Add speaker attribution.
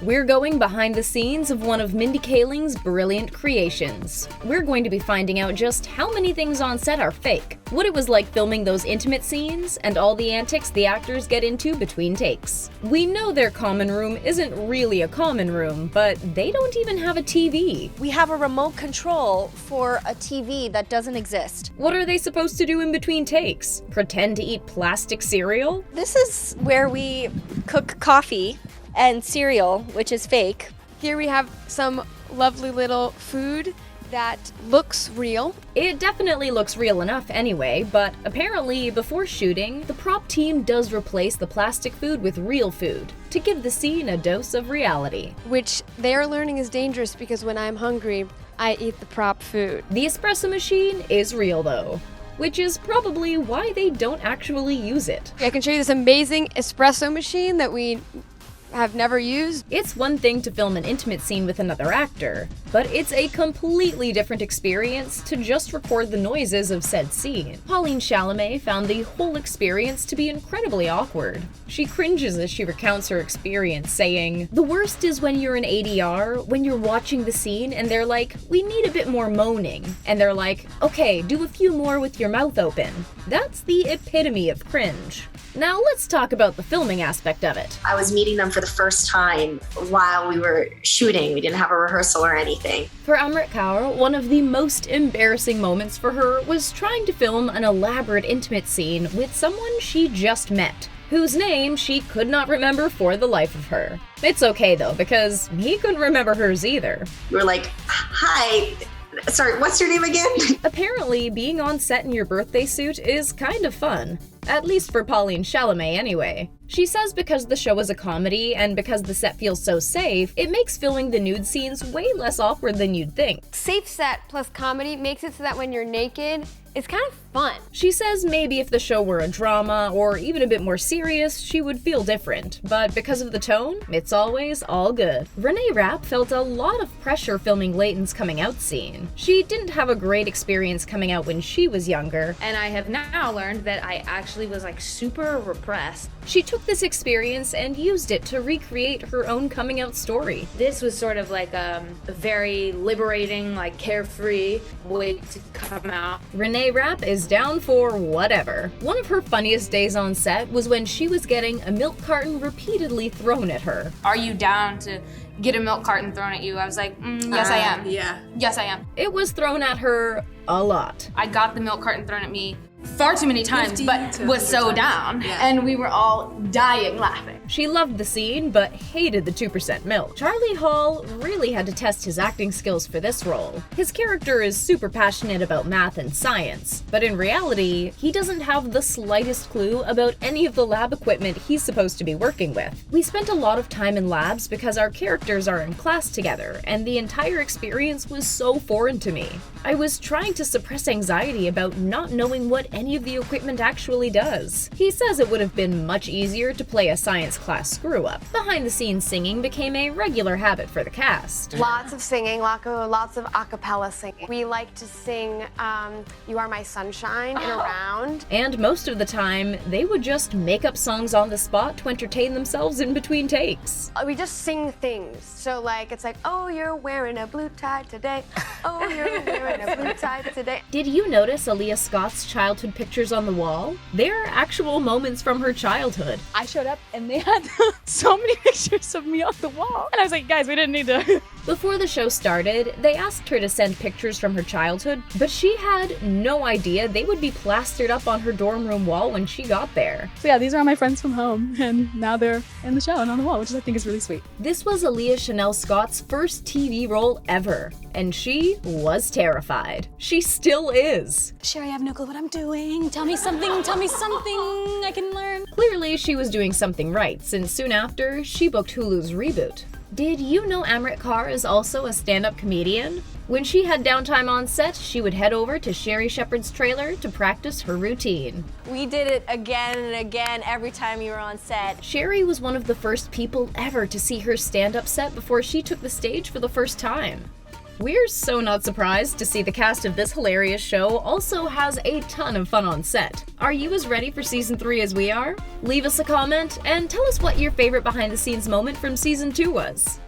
Speaker 1: We're going behind the scenes of one of Mindy Kaling's brilliant creations. We're going to be finding out just how many things on set are fake, what it was like filming those intimate scenes, and all the antics the actors get into between takes. We know their common room isn't really a common room, but they don't even have a TV.
Speaker 2: We have a remote control for a TV that doesn't exist.
Speaker 1: What are they supposed to do in between takes? Pretend to eat plastic cereal?
Speaker 2: This is where we cook coffee and cereal, which is fake.
Speaker 3: Here we have some lovely little food that looks real.
Speaker 1: It definitely looks real enough anyway, but apparently before shooting, the prop team does replace the plastic food with real food to give the scene a dose of reality.
Speaker 3: Which they are learning is dangerous because when I'm hungry, I eat the prop food.
Speaker 1: The espresso machine is real though, which is probably why they don't actually use it.
Speaker 3: I can show you this amazing espresso machine that we have never used.
Speaker 1: It's one thing to film an intimate scene with another actor, but it's a completely different experience to just record the noises of said scene. Pauline Chalamet found the whole experience to be incredibly awkward. She cringes as she recounts her experience, saying, "The worst is when you're in ADR, when you're watching the scene and they're like, 'We need a bit more moaning.' And they're like, 'Okay, do a few more with your mouth open.' That's the epitome of cringe." Now let's talk about the filming aspect of it.
Speaker 4: I was meeting them for the first time while we were shooting. We didn't have a rehearsal or anything.
Speaker 1: For Amrit Kaur, one of the most embarrassing moments for her was trying to film an elaborate intimate scene with someone she just met, whose name she could not remember for the life of her. It's okay though, because he couldn't remember hers either.
Speaker 4: We were like, "Hi, sorry, what's your name again?"
Speaker 1: Apparently, being on set in your birthday suit is kind of fun. At least for Pauline Chalamet anyway. She says because the show is a comedy and because the set feels so safe, it makes filming the nude scenes way less awkward than you'd think.
Speaker 3: Safe set plus comedy makes it so that when you're naked, it's kind of fun.
Speaker 1: She says maybe if the show were a drama or even a bit more serious, she would feel different, but because of the tone, it's always all good. Renee Rapp felt a lot of pressure filming Leighton's coming out scene. She didn't have a great experience coming out when she was younger,
Speaker 5: and I have now learned that I actually was like super repressed.
Speaker 1: She took this experience and used it to recreate her own coming out story.
Speaker 5: This was sort of like a very liberating, like carefree way to come out.
Speaker 1: Renee Rapp is down for whatever. One of her funniest days on set was when she was getting a milk carton repeatedly thrown at her.
Speaker 5: "Are you down to get a milk carton thrown at you?" I was like, yes, I am.
Speaker 4: Yeah.
Speaker 5: Yes, I am.
Speaker 1: It was thrown at her a lot.
Speaker 5: I got the milk carton thrown at me far too many times, but was so
Speaker 4: 100
Speaker 5: down,
Speaker 4: Yeah.
Speaker 5: and we were all dying laughing.
Speaker 1: She loved the scene, but hated the 2% milk. Charlie Hall really had to test his acting skills for this role. His character is super passionate about math and science, but in reality, he doesn't have the slightest clue about any of the lab equipment he's supposed to be working with. We spent a lot of time in labs because our characters are in class together, and the entire experience was so foreign to me. I was trying to suppress anxiety about not knowing what any of the equipment actually does. He says it would have been much easier to play a science class screw-up. Behind-the-scenes singing became a regular habit for the cast.
Speaker 6: Lots of singing, lots of a cappella singing. We like to sing You Are My Sunshine in a round.
Speaker 1: And most of the time, they would just make up songs on the spot to entertain themselves in between takes.
Speaker 6: We just sing things. So like, it's like, oh, you're wearing a blue tie today. Oh, you're wearing a blue tie today.
Speaker 1: Did you notice Aaliyah Scott's childhood pictures on the wall? They're actual moments from her childhood.
Speaker 7: I showed up and they had so many pictures of me on the wall. And I was like, guys, we didn't need to.
Speaker 1: Before the show started, they asked her to send pictures from her childhood, but she had no idea they would be plastered up on her dorm room wall when she got there.
Speaker 7: So yeah, these are all my friends from home, and now they're in the show and on the wall, which I think is really sweet.
Speaker 1: This was Aaliyah Chanel Scott's first TV role ever, and she was terrified. She still is.
Speaker 8: Sherry, I have no clue what I'm doing. Tell me something I can learn.
Speaker 1: Clearly, she was doing something right, since soon after, she booked Hulu's reboot. Did you know Amrit Kaur is also a stand-up comedian? When she had downtime on set, she would head over to Sherry Shepherd's trailer to practice her routine.
Speaker 2: We did it again and again every time you were on set.
Speaker 1: Sherry was one of the first people ever to see her stand-up set before she took the stage for the first time. We're so not surprised to see the cast of this hilarious show also has a ton of fun on set. Are you as ready for season 3 as we are? Leave us a comment and tell us what your favorite behind the scenes moment from season 2 was.